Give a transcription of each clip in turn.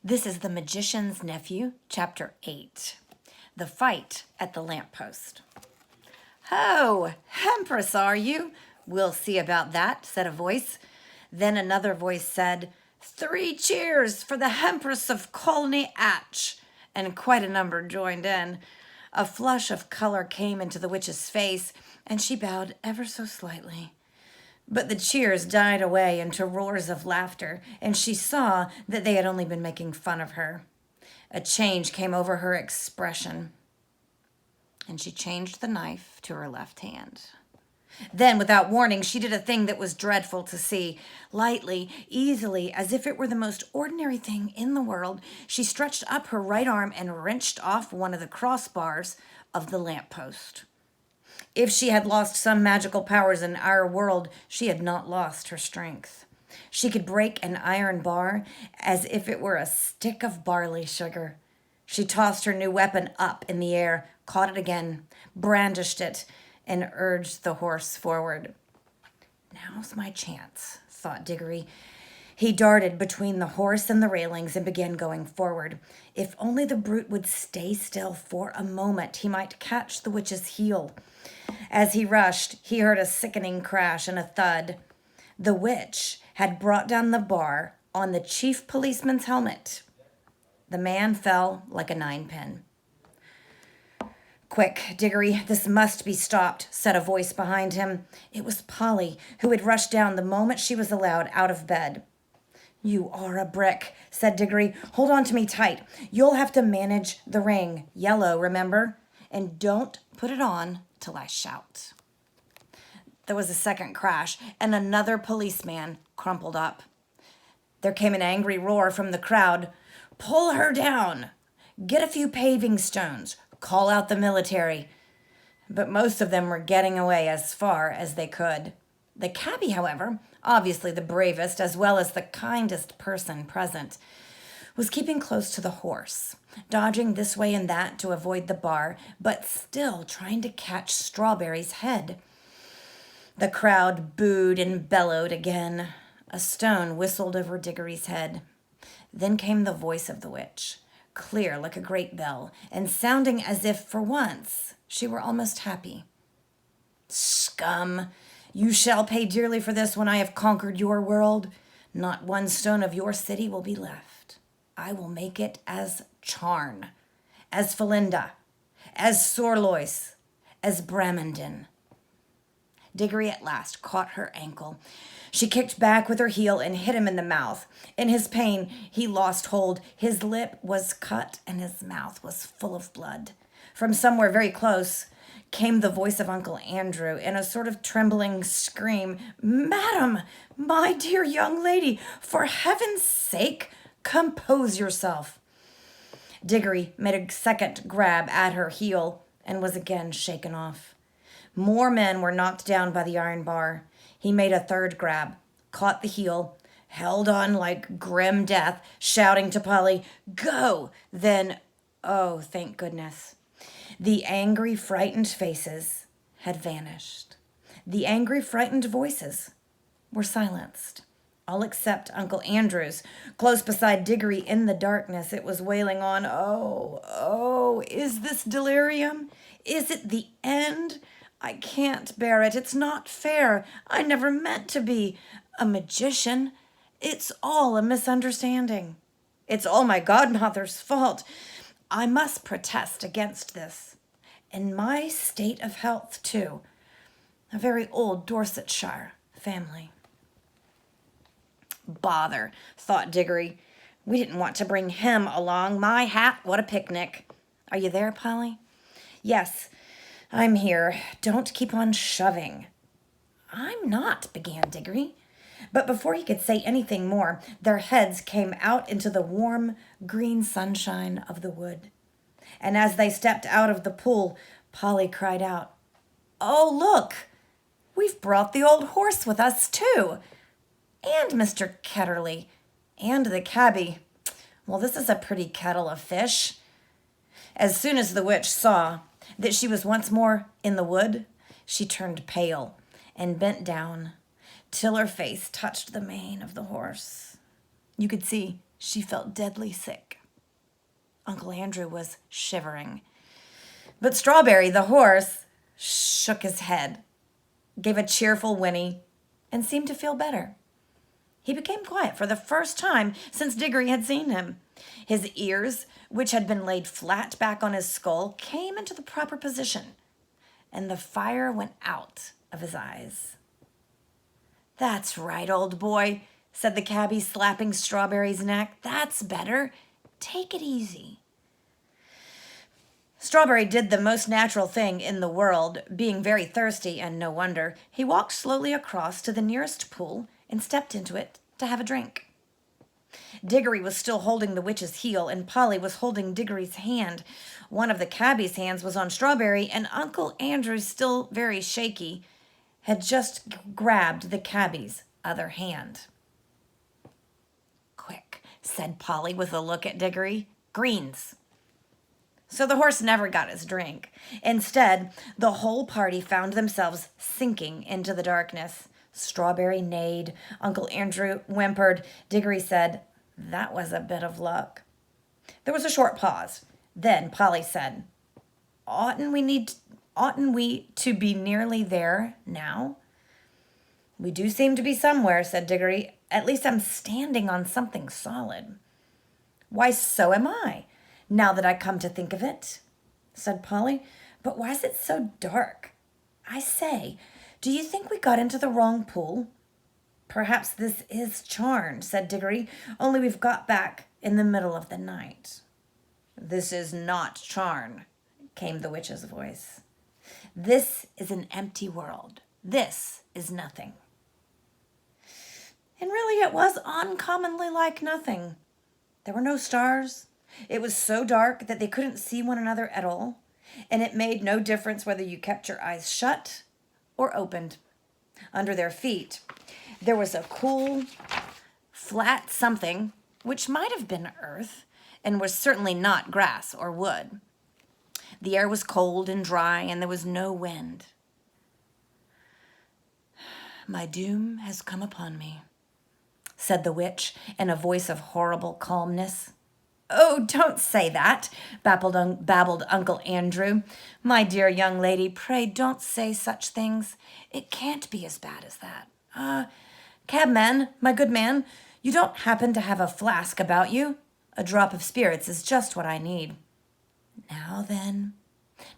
This is The Magician's Nephew, Chapter 8. The Fight at the Lamppost. "Ho, Empress, are you? We'll see about that," said a voice. Then another voice said, "3 cheers for the Empress of Colony Atch," and quite a number joined in. A flush of color came into the witch's face, and she bowed ever so slightly. But the cheers died away into roars of laughter, and she saw that they had only been making fun of her. A change came over her expression, and she changed the knife to her left hand. Then, without warning, she did a thing that was dreadful to see. Lightly, easily, as if it were the most ordinary thing in the world, she stretched up her right arm and wrenched off one of the crossbars of the lamppost. If she had lost some magical powers in our world, she had not lost her strength. She could break an iron bar as if it were a stick of barley sugar. She tossed her new weapon up in the air, caught it again, brandished it, and urged the horse forward. "Now's my chance," thought Diggory. He darted between the horse and the railings and began going forward. If only the brute would stay still for a moment, he might catch the witch's heel. As he rushed, he heard a sickening crash and a thud. The witch had brought down the bar on the chief policeman's helmet. The man fell like a 9-pin. "Quick, Diggory, this must be stopped," said a voice behind him. It was Polly, who had rushed down the moment she was allowed out of bed. "You are a brick," said Diggory. "Hold on to me tight. You'll have to manage the ring. Yellow, remember? And don't put it on till I shout." There was a second crash, and another policeman crumpled up. There came an angry roar from the crowd. "Pull her down! Get a few paving stones! Call out the military!" But most of them were getting away as far as they could. The cabbie, however, obviously the bravest as well as the kindest person present, was keeping close to the horse, dodging this way and that to avoid the bar, but still trying to catch Strawberry's head. The crowd booed and bellowed again. A stone whistled over Diggory's head. Then came the voice of the witch, clear like a great bell, and sounding as if, for once, she were almost happy. "Scum! You shall pay dearly for this when I have conquered your world. Not one stone of your city will be left. I will make it as Charn, as Felinda, as Sorlois, as Bramenden." Diggory at last caught her ankle. She kicked back with her heel and hit him in the mouth. In his pain, he lost hold. His lip was cut and his mouth was full of blood. From somewhere very close came the voice of Uncle Andrew in a sort of trembling scream. "Madam, my dear young lady, for heaven's sake, compose yourself." Diggory made a second grab at her heel and was again shaken off. More men were knocked down by the iron bar. He made a third grab, caught the heel, held on like grim death, shouting to Polly, "Go!" Then, oh, thank goodness, the angry, frightened faces had vanished. The angry, frightened voices were silenced, all except Uncle Andrew's. Close beside Diggory in the darkness, it was wailing on, "Oh, oh, is this delirium? Is it the end? I can't bear it. It's not fair. I never meant to be a magician. It's all a misunderstanding. It's all my godmother's fault. I must protest against this. And my state of health, too. A very old Dorsetshire family." "Bother," thought Diggory. "We didn't want to bring him along. My hat, what a picnic. Are you there, Polly?" "Yes, I'm here. Don't keep on shoving." "I'm not," began Diggory. But before he could say anything more, their heads came out into the warm green sunshine of the wood. And as they stepped out of the pool, Polly cried out, "Oh, look! We've brought the old horse with us, too. And Mr. Ketterly. And the cabbie. Well, this is a pretty kettle of fish." As soon as the witch saw that she was once more in the wood, she turned pale and bent down till her face touched the mane of the horse. You could see She felt deadly sick. Uncle Andrew was shivering. But Strawberry, the horse, shook his head, gave a cheerful whinny, and seemed to feel better. He became quiet for the first time since Diggory had seen him. His ears, which had been laid flat back on his skull, came into the proper position, and the fire went out of his eyes. "That's right, old boy," said the cabbie, slapping Strawberry's neck. "That's better. Take it easy." Strawberry did the most natural thing in the world, being very thirsty, and no wonder. He walked slowly across to the nearest pool and stepped into it to have a drink. Diggory was still holding the witch's heel, and Polly was holding Diggory's hand. One of the cabbie's hands was on Strawberry, and Uncle Andrew, still very shaky, had just grabbed the cabbie's other hand. "Quick," said Polly with a look at Diggory. "Greens." So the horse never got his drink. Instead, the whole party found themselves sinking into the darkness. Strawberry neighed. Uncle Andrew whimpered. Diggory said, "That was a bit of luck." There was a short pause. Then Polly said, Oughtn't we to be nearly there now?" "We do seem to be somewhere," said Diggory. "At least I'm standing on something solid." "Why, so am I, now that I come to think of it," said Polly. "But why is it so dark? I say, do you think we got into the wrong pool?" "Perhaps this is Charn," said Diggory, "only we've got back in the middle of the night." "This is not Charn," came the witch's voice. "This is an empty world. This is nothing." And really it was uncommonly like nothing. There were no stars. It was so dark that they couldn't see one another at all, and it made no difference whether you kept your eyes shut or opened. Under their feet, there was a cool, flat something, which might have been earth, and was certainly not grass or wood. The air was cold and dry, and there was no wind. "My doom has come upon me," said the witch in a voice of horrible calmness. "Oh, don't say that," babbled Uncle Andrew. "My dear young lady, pray don't say such things. It can't be as bad as that. Cabman, my good man, you don't happen to have a flask about you? A drop of spirits is just what I need."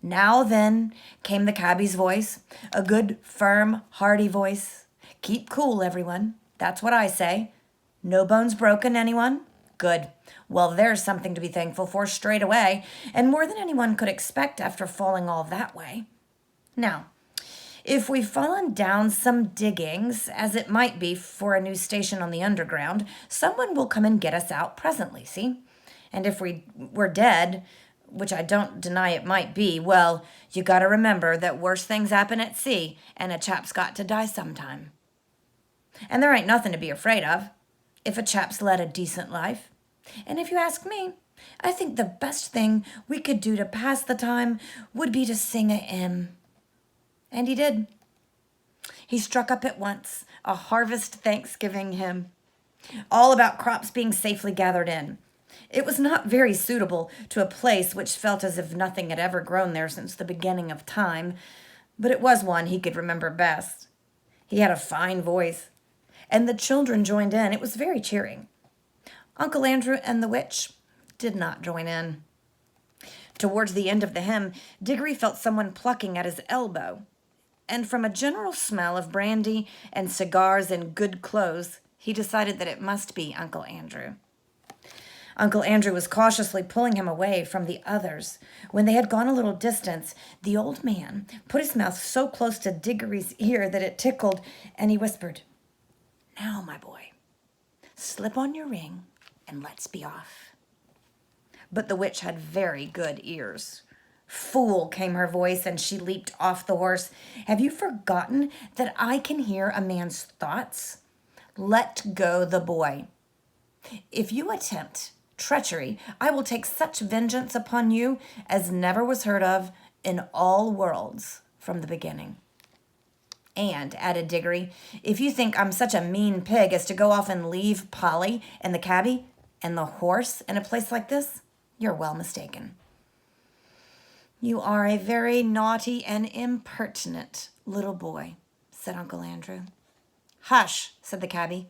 Now then, came the cabbie's voice, a good, firm, hearty voice. "Keep cool, everyone. That's what I say. No bones broken, anyone? Good. Well, there's something to be thankful for straight away, and more than anyone could expect after falling all that way. Now, if we've fallen down some diggings, as it might be for a new station on the underground, someone will come and get us out presently, see? And if we're dead, which I don't deny it might be, well, you gotta remember that worse things happen at sea, and a chap's got to die sometime. And there ain't nothing to be afraid of, if a chap's led a decent life. And if you ask me, I think the best thing we could do to pass the time would be to sing a hymn." And he did. He struck up at once a harvest Thanksgiving hymn, all about crops being safely gathered in. It was not very suitable to a place which felt as if nothing had ever grown there since the beginning of time, but it was one he could remember best. He had a fine voice, and the children joined in. It was very cheering. Uncle Andrew and the witch did not join in. Towards the end of the hymn, Diggory felt someone plucking at his elbow, and from a general smell of brandy and cigars and good clothes, he decided that it must be Uncle Andrew. Uncle Andrew was cautiously pulling him away from the others. When they had gone a little distance, the old man put his mouth so close to Diggory's ear that it tickled, and he whispered, "Now, my boy, slip on your ring and let's be off." But the witch had very good ears. "Fool," came her voice, and she leaped off the horse. "Have you forgotten that I can hear a man's thoughts? Let go the boy. If you attempt treachery, I will take such vengeance upon you as never was heard of in all worlds from the beginning." "And," added Diggory, "if you think I'm such a mean pig as to go off and leave Polly and the cabbie, And the horse in a place like this? You're well mistaken. You are a very naughty and impertinent little boy, said Uncle Andrew. Hush, said the cabbie.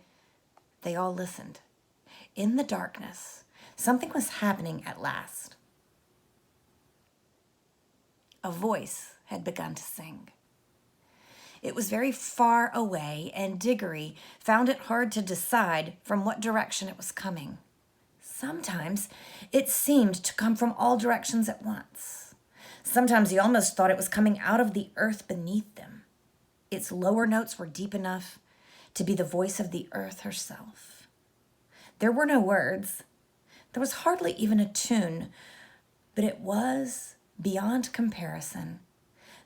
They all listened. In the darkness, something was happening at last. A voice had begun to sing. It was very far away, and Diggory found it hard to decide from what direction it was coming. Sometimes it seemed to come from all directions at once. Sometimes he almost thought it was coming out of the earth beneath them. Its lower notes were deep enough to be the voice of the earth herself. There were no words. There was hardly even a tune, but it was, beyond comparison,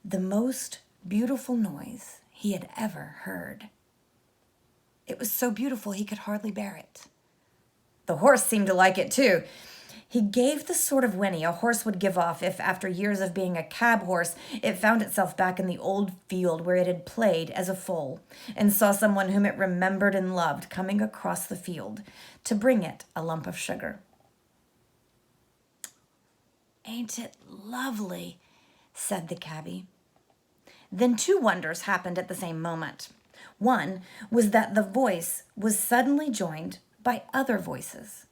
the most beautiful noise he had ever heard. It was so beautiful he could hardly bear it. The horse seemed to like it too. He gave the sort of whinny a horse would give off if, after years of being a cab horse, it found itself back in the old field where it had played as a foal and saw someone whom it remembered and loved coming across the field to bring it a lump of sugar. "Ain't it lovely?" said the cabbie. Then two wonders happened at the same moment. One was that the voice was suddenly joined by other voices.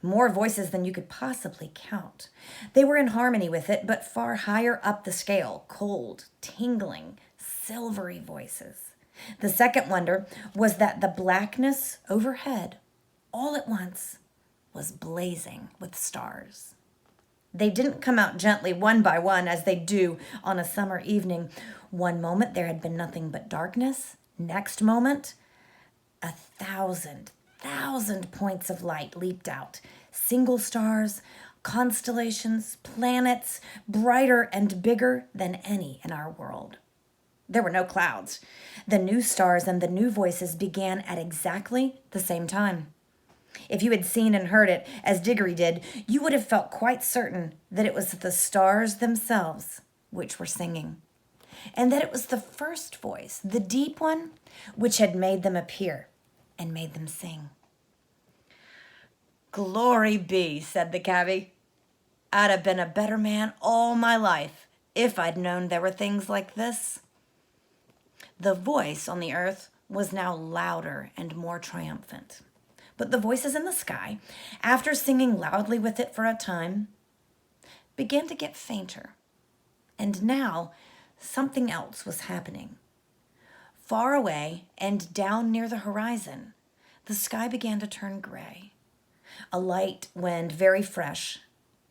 More voices than you could possibly count. They were in harmony with it, but far higher up the scale, cold, tingling, silvery voices. The second wonder was that the blackness overhead, all at once, was blazing with stars. They didn't come out gently one by one as they do on a summer evening. One moment there had been nothing but darkness. Next moment, 1,000 points of light leaped out. Single stars, constellations, planets, brighter and bigger than any in our world. There were no clouds. The new stars and the new voices began at exactly the same time. If you had seen and heard it, as Diggory did, you would have felt quite certain that it was the stars themselves which were singing, and that it was the first voice, the deep one, which had made them appear and made them sing. "Glory be," said the cabbie. "I'd have been a better man all my life if I'd known there were things like this." The voice on the earth was now louder and more triumphant. But the voices in the sky, after singing loudly with it for a time, began to get fainter. And now something else was happening. Far away and down near the horizon, the sky began to turn gray. A light wind, very fresh,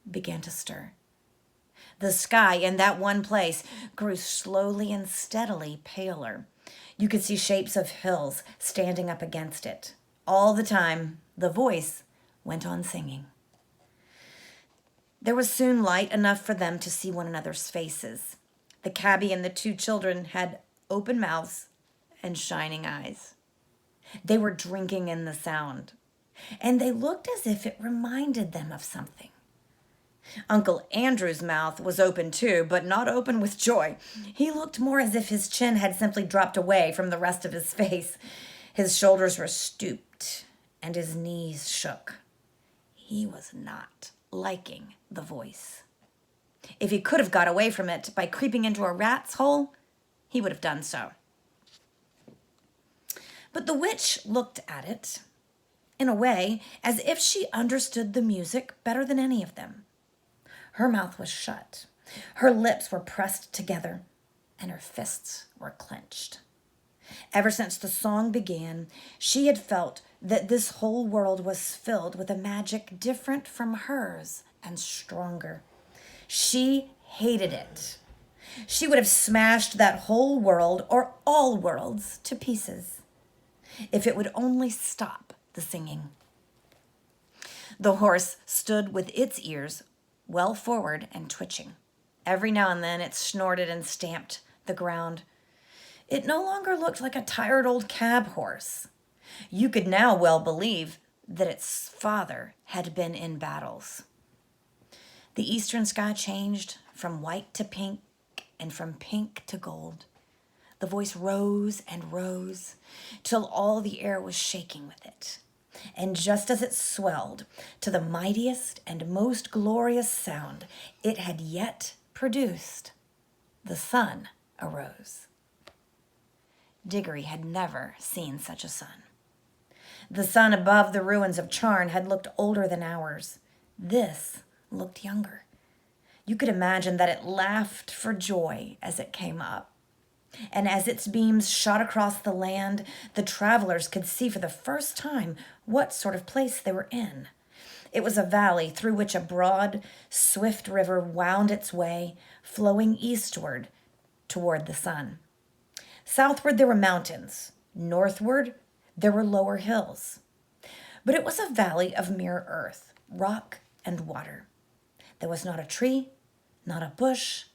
began to stir. The sky in that one place grew slowly and steadily paler. You could see shapes of hills standing up against it. All the time, the voice went on singing. There was soon light enough for them to see one another's faces. The cabbie and the two children had open mouths and shining eyes. They were drinking in the sound, and they looked as if it reminded them of something. Uncle Andrew's mouth was open too, but not open with joy. He looked more as if his chin had simply dropped away from the rest of his face. His shoulders were stooped, and his knees shook. He was not liking the voice. If he could have got away from it by creeping into a rat's hole, he would have done so. But the witch looked at it, in a way, as if she understood the music better than any of them. Her mouth was shut, her lips were pressed together, and her fists were clenched. Ever since the song began, she had felt that this whole world was filled with a magic different from hers and stronger. She hated it. She would have smashed that whole world, or all worlds, to pieces, if it would only stop the singing. The horse stood with its ears well forward and twitching. Every now and then it snorted and stamped the ground. It no longer looked like a tired old cab horse. You could now well believe that its father had been in battles. The eastern sky changed from white to pink and from pink to gold. The voice rose and rose till all the air was shaking with it. And just as it swelled to the mightiest and most glorious sound it had yet produced, the sun arose. Diggory had never seen such a sun. The sun above the ruins of Charn had looked older than ours. This looked younger. You could imagine that it laughed for joy as it came up. And as its beams shot across the land, the travelers could see for the first time what sort of place they were in. It was a valley through which a broad, swift river wound its way, flowing eastward toward the sun. Southward there were mountains. Northward there were lower hills. But it was a valley of mere earth, rock, and water. There was not a tree, not a bush,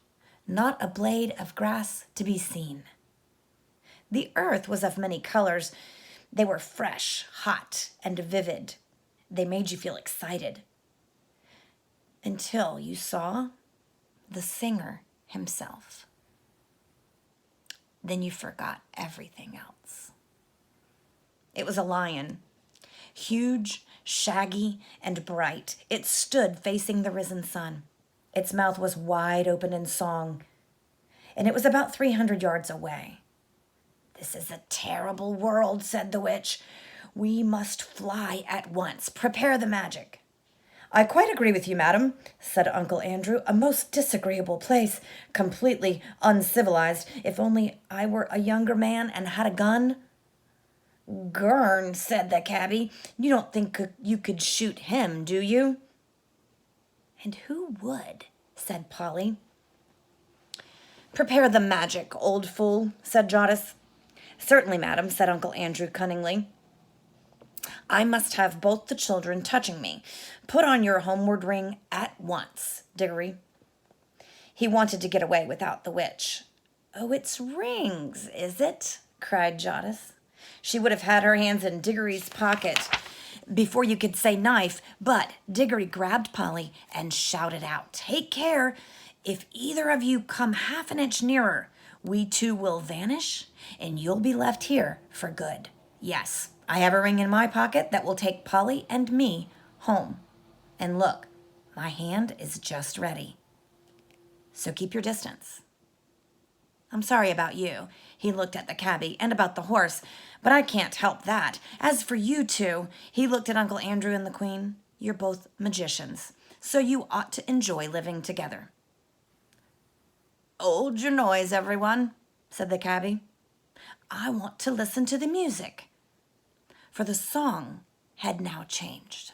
not a blade of grass to be seen. The earth was of many colors. They were fresh, hot, and vivid. They made you feel excited. Until you saw the singer himself. Then you forgot everything else. It was a lion, huge, shaggy, and bright. It stood facing the risen sun. Its mouth was wide open in song, and it was about 300 yards away. "This is a terrible world," said the witch. "We must fly at once. Prepare the magic." "I quite agree with you, madam," said Uncle Andrew. "A most disagreeable place, completely uncivilized. If only I were a younger man and had a gun." "Gurn," said the cabby. "You don't think you could shoot him, do you?" "And who would?" said Polly. "Prepare the magic, old fool," said Jodis. "Certainly, madam," said Uncle Andrew cunningly. "I must have both the children touching me. Put on your homeward ring at once, Diggory." He wanted to get away without the witch. "Oh, it's rings, is it?" cried Jodis. She would have had her hands in Diggory's pocket before you could say knife, but Diggory grabbed Polly and shouted out, "Take care! If either of you come half an inch nearer, we two will vanish, and you'll be left here for good. Yes, I have a ring in my pocket that will take Polly and me home. And look, my hand is just ready. So keep your distance." "I'm sorry about you." He looked at the cabby and about the horse, "but I can't help that. As for you two," he looked at Uncle Andrew and the Queen, "you're both magicians, so you ought to enjoy living together." "Hold your noise, everyone," said the cabby. "I want to listen to the music." For the song had now changed.